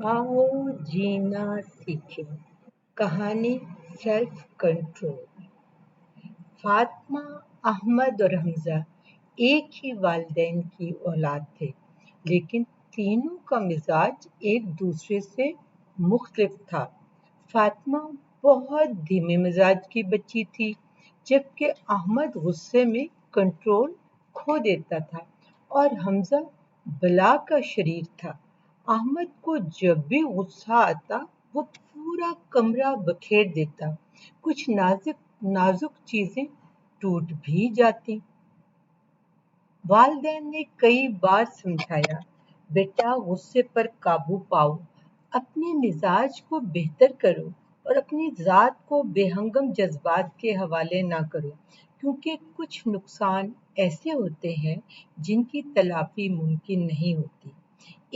आओ जीना सीखें। कहानी सेल्फ कंट्रोल। फातिमा, अहमद और हमजा एक ही वालिदैन की औलाद थे, लेकिन तीनों का मिजाज एक दूसरे से मुख्तलिफ था। फातिमा बहुत धीमे मिजाज की बच्ची थी, जबकि अहमद गुस्से में कंट्रोल खो देता था और हमजा बला का शरीर था। अहमद को जब भी गुस्सा आता, वो पूरा कमरा बखेर देता। कुछ नाजुक नाजुक चीजें टूट भी जाती। वालिदैन ने कई बार समझाया, बेटा गुस्से पर काबू पाओ, अपने मिजाज को बेहतर करो और अपनी जात को बेहंगम जज्बात के हवाले ना करो, क्योंकि कुछ नुकसान ऐसे होते हैं जिनकी तलाफी मुमकिन नहीं होती।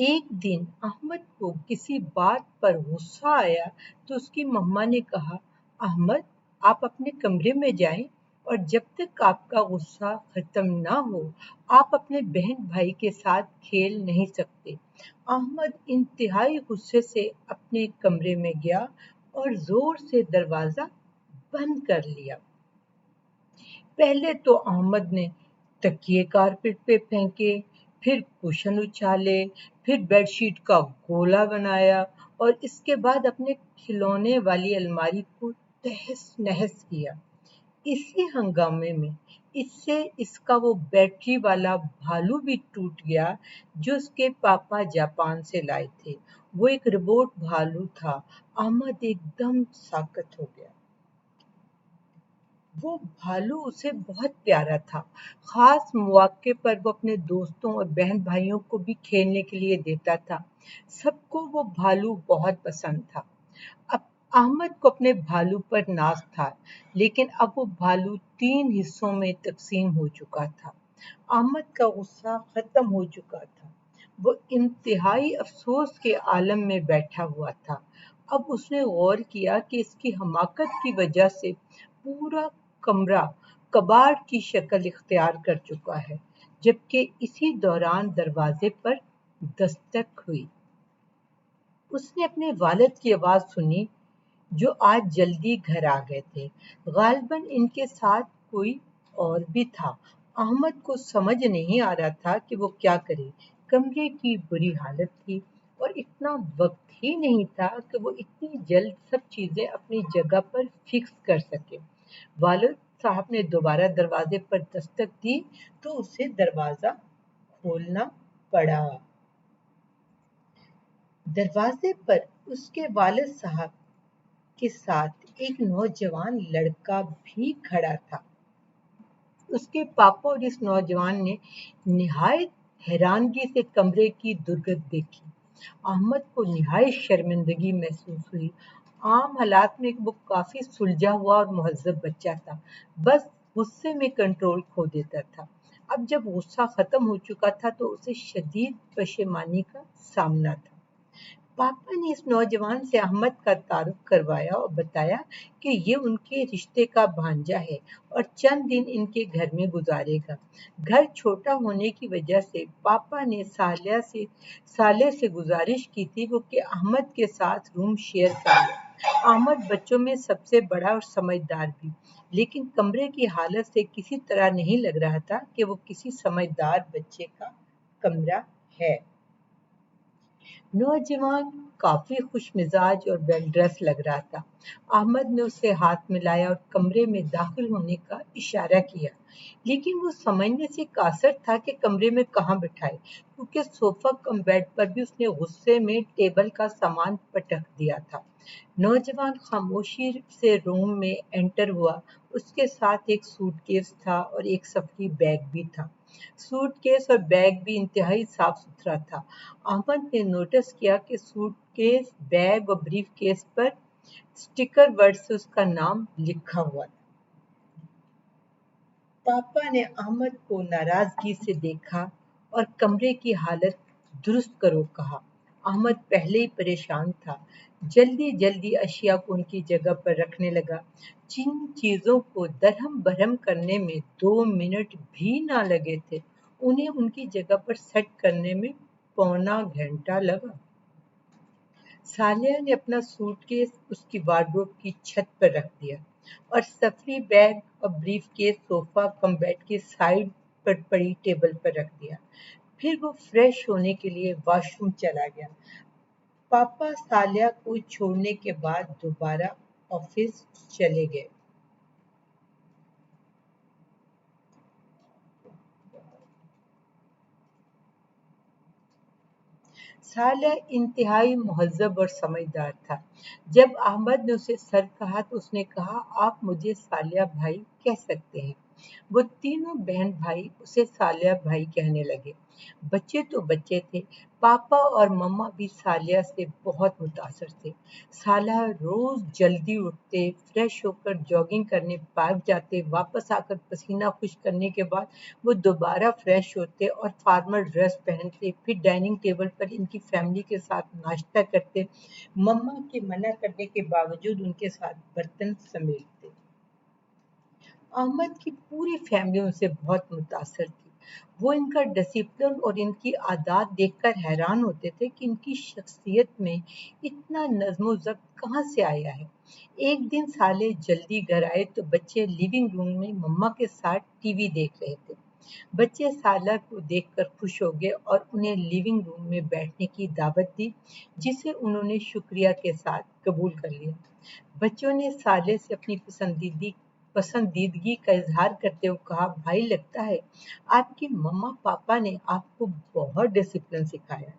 एक दिन अहमद को किसी बात पर गुस्सा आया तो उसकी मम्मा ने कहा, अहमद, आप अपने कमरे में जाएं और जब तक आपका गुस्सा खत्म ना हो, आप अपने बहन भाई के साथ खेल नहीं सकते। अहमद इंतहाई गुस्से से अपने कमरे में गया और जोर से दरवाजा बंद कर लिया। पहले तो अहमद ने तकिए कारपेट पे फेंके, फिर कुशन उछाले, फिर बेडशीट का गोला बनाया और इसके बाद अपने खिलौने वाली अलमारी को तहस नहस किया। इसी हंगामे में इससे इसका वो बैटरी वाला भालू भी टूट गया जो उसके पापा जापान से लाए थे। वो एक रिमोट भालू था। अहमद एकदम साकत हो गया। वो भालू उसे बहुत प्यारा था। खास मौके पर वो अपने दोस्तों और बहन भाइयों को भी खेलने के लिए देता था। सबको वो भालू बहुत पसंद था। अब अहमद को अपने भालू पर नाज था, लेकिन अब वो भालू 3 हिस्सों में तकसीम हो चुका था। अहमद का गुस्सा खत्म हो चुका था। वो इंतहाई अफसोस के आलम में बैठा हुआ था। अब उसने गौर किया कि इसकी हमाकत की वजह से पूरा कमरा कबाड़ की शक्ल इख्तियार कर चुका है। जबकि इसी दौरान दरवाजे पर दस्तक हुई। उसने अपने वालिद की आवाज सुनी, जो आज जल्दी घर आ गए थे। गालिबन इनके साथ कोई और भी था। अहमद को समझ नहीं आ रहा था कि वो क्या करे। कमरे की बुरी हालत थी और इतना वक्त ही नहीं था कि वो इतनी जल्द सब चीजें अपनी जगह पर फिक्स कर सके। वालिद साहब ने दोबारा दरवाजे पर दस्तक दी तो उसे दरवाजा खोलना पड़ा। दरवाजे पर उसके वालिद साहब के साथ एक नौजवान लड़का भी खड़ा था। उसके पापा और इस नौजवान ने निहायत हैरानगी से कमरे की दुर्गत देखी। अहमद को निहायत शर्मिंदगी महसूस हुई। आम हालात में वो काफी सुलझा हुआ और मुहज्जब बच्चा था, बस गुस्से में कंट्रोल खो देता था। अब जब गुस्सा खत्म हो चुका था तो उसे शदीद पशेमानी का सामना था। पापा ने इस नौजवान से अहमद का तारुफ करवाया और बताया कि ये उनके रिश्ते का भांजा है और चंद दिन इनके घर में गुजारेगा। घर छोटा होने की वजह से पापा ने साले से गुजारिश की थी वो कि अहमद के साथ रूम शेयर कर ले। अहमद बच्चों में सबसे बड़ा और समझदार भी, लेकिन कमरे की हालत से किसी तरह नहीं लग रहा था कि वो किसी समझदार बच्चे का कमरा है। नौजवान काफी खुशमिजाज और वेल ड्रेस लग रहा था। अहमद ने उसे हाथ मिलाया और कमरे में दाखिल होने का इशारा किया, लेकिन वो समझने से कासर था कि कमरे में कहाँ बिठाए, क्योंकि सोफा कम बेड पर भी उसने गुस्से में टेबल का सामान पटक दिया था। नौजवान खामोशी से रूम में एंटर हुआ। उसके साथ एक सूटकेस था और एक सफरी बैग भी था। सूटकेस और बैग भी इंतहाई साफ सुथरा था। अहमद ने नोटिस किया कि सूटकेस, बैग और ब्रीफ केस पर स्टिकर वर्ड से उसका नाम लिखा हुआ था। पापा ने अहमद को नाराजगी से देखा और कमरे की हालत दुरुस्त करो कहा। अहमद पहले ही परेशान था। जल्दी जल्दी अशिया को उनकी जगह पर रखने लगा। जिन चीजों को दरहम बरहम करने में 2 मिनट भी ना लगे थे, उन्हें उनकी जगह पर सेट करने में पौना घंटा लगा। सालिया ने अपना सूटकेस उसकी वार्डरोब की छत पर रख दिया और सफरी बैग और ब्रीफकेस सोफा कम बेड के साइड पर पड़ी टेबल पर रख दिया। फिर वो फ्रेश होने के लिए वॉशरूम चला गया। पापा सालिया को छोड़ने के बाद दोबारा ऑफिस चले गए। सालिया इंतहाई मुहज़्ज़ब और समझदार था। जब अहमद ने उसे सर कहा तो उसने कहा, आप मुझे सालिया भाई कह सकते हैं। वो तीनों बहन भाई उसे सालिया भाई कहने लगे। बच्चे तो बच्चे थे, पापा और मम्मा भी सालिया से बहुत मुतासर थे। सालिया रोज जल्दी उठते, फ्रेश होकर जॉगिंग करने पार्क जाते, वापस आकर पसीना खुश करने के बाद वो दोबारा फ्रेश होते और फॉर्मल ड्रेस पहनते, फिर डाइनिंग टेबल पर इनकी फैमिली के साथ नाश्ता करते, मम्मा के मना करने के बावजूद उनके साथ बर्तन समेटते। अहमद की पूरी फैमिली उनसे बहुत मुतासर थी। वो इनका डिसिप्लिन और इनकी आदत देखकर हैरान होते थे कि इनकी शख्सियत में इतना नज़्म व ज़ब्त कहाँ से आया है। एक दिन साले जल्दी घर आए तो बच्चे लिविंग रूम में मम्मा के साथ टीवी देख रहे थे। बच्चे साला को देखकर खुश हो गए और उन्हें लिविंग रूम में बैठने की दावत दी, जिसे उन्होंने शुक्रिया के साथ कबूल कर लिया। बच्चों ने साले से अपनी पसंदीदगी का इजहार करते हुए कहा, भाई लगता है आपकी मम्मा पापा ने आपको बहुत डिसिप्लिन सिखाया है।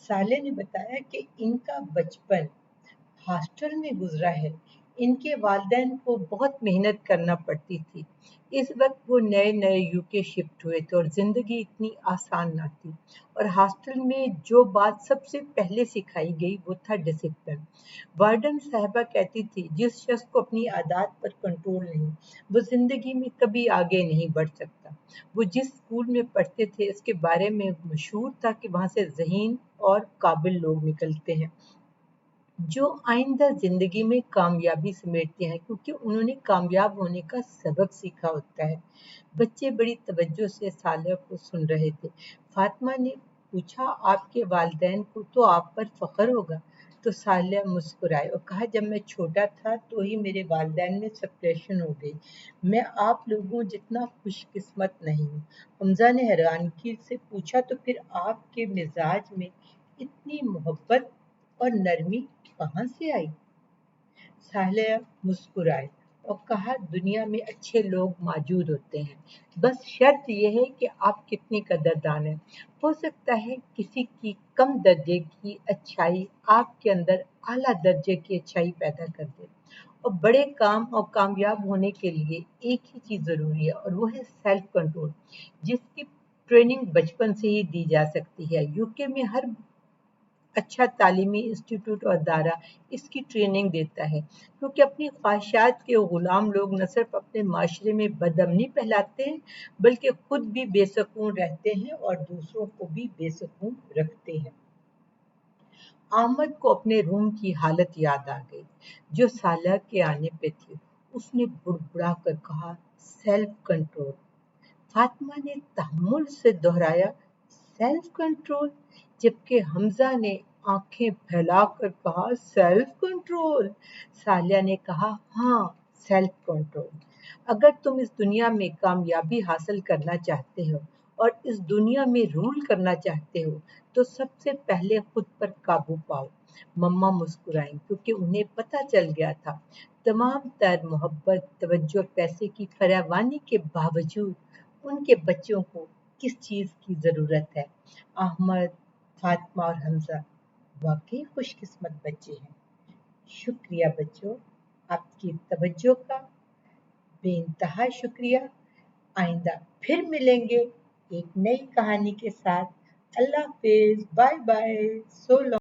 साले ने बताया कि इनका बचपन हॉस्टल में गुजरा है। इनके वालिदैन को बहुत मेहनत करना पड़ती थी। इस वक्त वो नए नए यूके शिफ्ट हुए थे और जिंदगी इतनी आसान ना थी। और हॉस्टल में जो बात सबसे पहले सिखाई गई वो था डिसिप्लिन। वार्डन साहबा कहती थी, जिस शख्स को अपनी आदत पर कंट्रोल नहीं, वो जिंदगी में कभी आगे नहीं बढ़ सकता। वो जिस स्कूल में पढ़ते थे इसके बारे में मशहूर था कि वहाँ से ज़हीन और काबिल लोग निकलते हैं जो आइंदा जिंदगी में कामयाबी समेटते हैं, क्योंकि उन्होंने कामयाब होने का सबक सीखा होता है। बच्चे बड़ी तवज्जो से सालिया को सुन रहे थे। फातिमा ने पूछा, आपके वालिदैन को तो आप पर फख्र होगा। तो सालिया मुस्कुराए और कहा, जब मैं छोटा था तो ही मेरे वालिदैन में सेपरेशन हो गई। मैं आप लोगों जितना खुशकिस्मत नहीं हूँ। हमजा ने हैरानगी से पूछा, तो फिर आपके मिजाज में इतनी मोहब्बत और नरमी कहाँ से आई? सालेह मुस्कुराए और कहा, दुनिया में अच्छे लोग मौजूद होते हैं, बस शर्त यह है कि आप कितनी कदरदान हैं। हो सकता है किसी की कम दर्जे की अच्छाई आपके अंदर आला दर्जे की अच्छाई पैदा कर दे। और बड़े काम और कामयाब होने के लिए एक ही चीज़ ज़रूरी है और वो है सेल्फ कंट्रोल, जिसकी ट्रेनिंग बचपन से ही दी जा सकती है। यूके में हर अच्छा तालीमी इंस्टीट्यूट और अदारा इसकी ट्रेनिंग देता है, क्योंकि अपनी ख्वाहिशात के गुलाम लोग न सिर्फ अपने माशरे में बदअमनी फैलाते हैं, बल्कि खुद भी बेसकून रहते हैं और दूसरों को भी बेसकून रखते हैं। अहमद को अपने रूम की हालत याद आ गई, जो साला के आने पे थी। उसने बुड़बुड़ा कर कहा, सेल्फ कंट्रोल। फातिमा ने तहम्मुल से दोहराया, सेल्फ कंट्रोल, जबकि हमजा ने आंखें फैलाकर कहा, सेल्फ कंट्रोल। सालिया ने कहा, हाँ, सेल्फ कंट्रोल। अगर तुम इस दुनिया में कामयाबी हासिल करना चाहते हो और इस दुनिया में रूल करना चाहते हो तो सबसे पहले खुद पर काबू पाओ। मम्मा मुस्कुराईं, क्योंकि उन्हें पता चल गया था तमाम तर मोहब्बत, तवज्जो, पैसे की फरावानी के बावजूद उनके बच्चों को किस चीज़ की ज़रूरत है। अहमद, फातिमा और हमजा वाकई खुशकिस्मत बच्चे हैं। शुक्रिया बच्चों, आपकी तवज्जो का बेइंतहा शुक्रिया। आइंदा फिर मिलेंगे एक नई कहानी के साथ। अल्लाह हाफिज, बाय बाय, सो लॉन्ग।